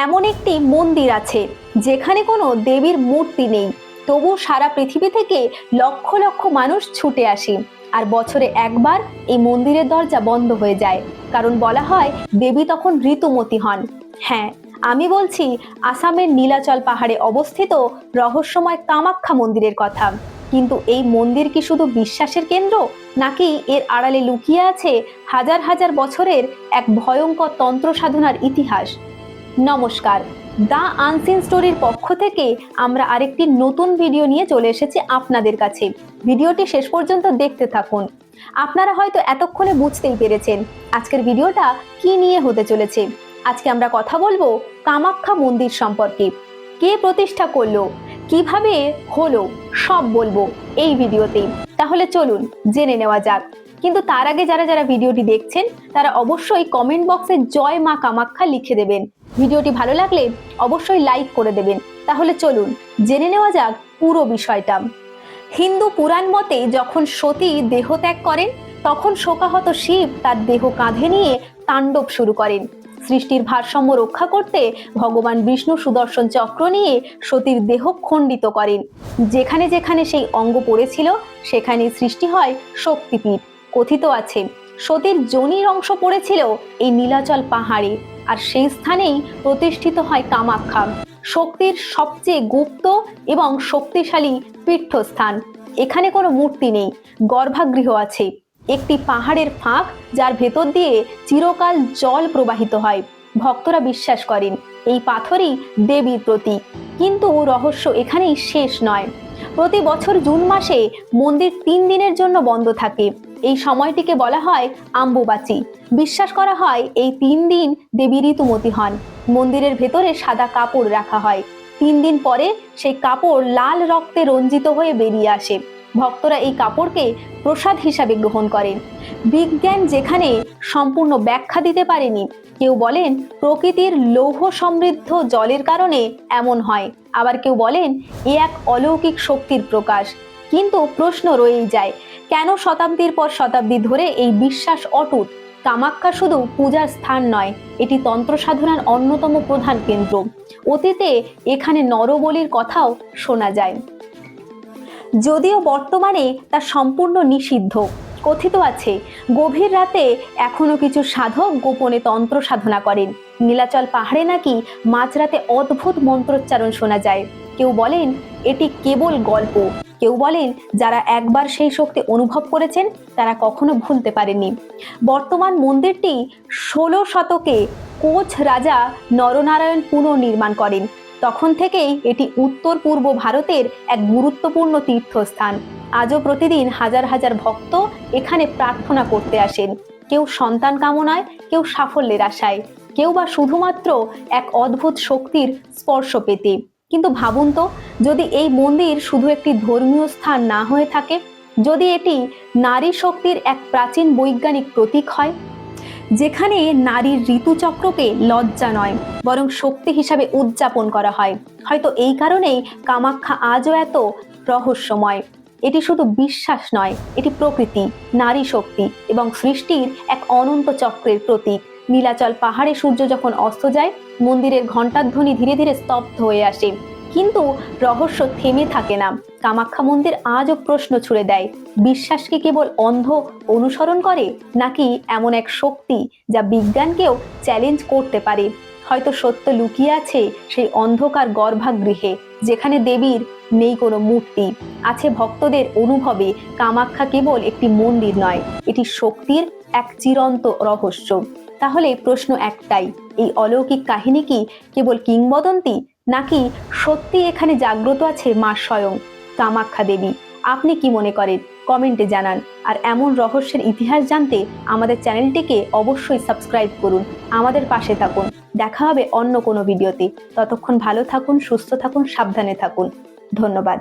এমন একটি মন্দির আছে যেখানে কোনো দেবীর মূর্তি নেই, তবু সারা পৃথিবী থেকে লক্ষ লক্ষ মানুষ ছুটে আসে। আর বছরে একবার এই মন্দিরের দরজা বন্ধ হয়ে যায়, কারণ বলা হয় দেবী তখন ঋতুমতী হন। হ্যাঁ, আমি বলছি আসামের নীলাচল পাহাড়ে অবস্থিত রহস্যময় কামাখ্যা মন্দিরের কথা। কিন্তু এই মন্দির কি শুধু বিশ্বাসের কেন্দ্র, নাকি এর আড়ালে লুকিয়ে আছে হাজার হাজার বছরের এক ভয়ঙ্কর তন্ত্র সাধনার ইতিহাস? নমস্কার, দ্য আনসিন স্টোরির পক্ষ থেকে আমরা আরেকটি নতুন ভিডিও নিয়ে চলে এসেছি আপনাদের কাছে। ভিডিওটি শেষ পর্যন্ত দেখতে থাকুন। আপনারা হয়তো এতক্ষণে বুঝতেই পেরেছেন আজকের ভিডিওটা কি নিয়ে হতে চলেছে। আজকে আমরা কথা বলবো কামাখ্যা মন্দির সম্পর্কে। কে প্রতিষ্ঠা করলো, কিভাবে হলো, সব বলবো এই ভিডিওতে। তাহলে চলুন জেনে নেওয়া যাক। কিন্তু তার আগে যারা যারা ভিডিওটি দেখছেন তারা অবশ্যই কমেন্ট বক্সে জয় মা কামাখ্যা লিখে দেবেন। ভিডিওটি ভালো লাগলে অবশ্যই লাইক করে দেবেন। তাহলে চলুন জেনে নেওয়া যাক পুরো বিষয়টা। হিন্দু পুরাণ মতে যখন সতী দেহত্যাগ করেন, তখন শোকাহত শিব তার দেহ কাঁধে নিয়ে তাণ্ডব শুরু করেন। সৃষ্টির ভারসাম্য রক্ষা করতে ভগবান বিষ্ণু সুদর্শন চক্র নিয়ে সতীর দেহ খণ্ডিত করেন। যেখানে যেখানে সেই অঙ্গ পড়েছিল সেখানে সৃষ্টি হয় শক্তিপীঠ। কথিত আছে সতীর যোনির অংশ পড়েছিল এই নীলাচল পাহাড়ে, আর সেই স্থানেই প্রতিষ্ঠিত হয় কামাখ্যা, শক্তির সবচেয়ে গুপ্ত এবং শক্তিশালী পীঠস্থান। এখানে কোনো মূর্তি নেই, গর্ভগৃহ আছে, একটি পাহাড়ের ফাঁক যার ভেতর দিয়ে চিরকাল জল প্রবাহিত হয়। ভক্তরা বিশ্বাস করেন এই পাথরই দেবীর প্রতীক। কিন্তু রহস্য এখানেই শেষ নয়। প্রতি বছর জুন মাসে মন্দির 3 দিনের জন্য বন্ধ থাকে। এই সময়টিকে বলা হয় আম্বুবাচী। বিশ্বাস করা হয় এই 3 দিন দেবী ঋতুমতী হন। মন্দিরের ভেতরে সাদা কাপড় রাখা হয়। 3 দিন পরে সেই কাপড় লাল রক্তে রঞ্জিত হয়ে বেরিয়ে আসে। ভক্তরা এই কাপড়কে প্রসাদ হিসাবে গ্রহণ করেন। বিজ্ঞান যেখানে সম্পূর্ণ ব্যাখ্যা দিতে পারেনি, কেউ বলেন প্রকৃতির লৌহ সমৃদ্ধ জলের কারণে এমন হয়, আবার কেউ বলেন এ এক অলৌকিক শক্তির প্রকাশ। কিন্তু প্রশ্ন রয়েই যায়, কেন শতাব্দীর পর শতাব্দী ধরে এই বিশ্বাস অটুট? কামাখ্যা শুধু পূজার স্থান নয়, এটি তন্ত্র সাধনার অন্যতম প্রধান কেন্দ্র। অতীতে এখানে নরবলির কথাও শোনা যায়, যদিও বর্তমানে তা সম্পূর্ণ নিষিদ্ধ। কথিত আছে গভীর রাতে এখনো কিছু সাধক গোপনে তন্ত্র সাধনা করেন। নীলাচল পাহাড়ে নাকি মাঝরাতে অদ্ভুত মন্ত্রোচ্চারণ শোনা যায়। কেউ বলেন এটি কেবল গল্প, কেউ বলেন যারা একবার সেই শক্তি অনুভব করেছেন তারা কখনো ভুলতে পারেননি। বর্তমান মন্দিরটি 16 শতকে কোচ রাজা নরনারায়ণ পুনর্নির্মাণ করেন। তখন থেকেই এটি উত্তর পূর্ব ভারতের এক গুরুত্বপূর্ণ তীর্থস্থান। আজও প্রতিদিন হাজার হাজার ভক্ত এখানে প্রার্থনা করতে আসেন, কেউ সন্তান কামনায়, কেউ সাফল্যের আশায়, কেউ বা শুধুমাত্র এক অদ্ভুত শক্তির স্পর্শ পেতে। কিন্তু ভাবুন তো, যদি এই মন্দির শুধু একটি ধর্মীয় স্থান না হয়ে থাকে, যদি এটি নারী শক্তির এক প্রাচীন বৈজ্ঞানিক প্রতীক হয়, যেখানে নারীর ঋতুচক্রকে লজ্জা নয় বরং শক্তি হিসাবে উদযাপন করা হয়, হয়তো এই কারণেই কামাখ্যা আজও এত রহস্যময়। এটি শুধু বিশ্বাস নয়, এটি প্রকৃতি, নারী শক্তি এবং সৃষ্টির এক অনন্ত চক্রের প্রতীক। নীলাচল পাহাড়ে সূর্য যখন অস্ত যায়, মন্দিরের ঘণ্টার ধ্বনি ধীরে ধীরে স্তব্ধ হয়ে আসে। কিন্তু রহস্য থেমে থাকে না। কামাখ্যা মন্দির আজও প্রশ্ন ছুড়ে দেয়, বিশ্বাস কি কেবল অন্ধ অনুসরণ করে, নাকি এমন এক শক্তি যা বিজ্ঞানকেও চ্যালেঞ্জ করতে পারে? হয়তো সত্য লুকিয়ে আছে সেই অন্ধকার গর্ভগৃহে, যেখানে দেবীর নেই কোনো মূর্তি, আছে ভক্তদের অনুভবে। কামাখ্যা কেবল একটি মন্দির নয়, এটি শক্তির এক চিরন্ত রহস্য। তাহলে প্রশ্ন একটাই, এই অলৌকিক কাহিনী কি কেবল কিংবদন্তি, নাকি সত্যি এখানে জাগ্রত আছে মা স্বয়ং কামাখ্যা দেবী? আপনি কি মনে করেন কমেন্টে জানান। আর এমন রহস্যের ইতিহাস জানতে আমাদের চ্যানেলটিকে অবশ্যই সাবস্ক্রাইব করুন, আমাদের পাশে থাকুন। দেখা হবে অন্য কোনো ভিডিওতে। ততক্ষণ ভালো থাকুন, সুস্থ থাকুন, সাবধানে থাকুন। ধন্যবাদ।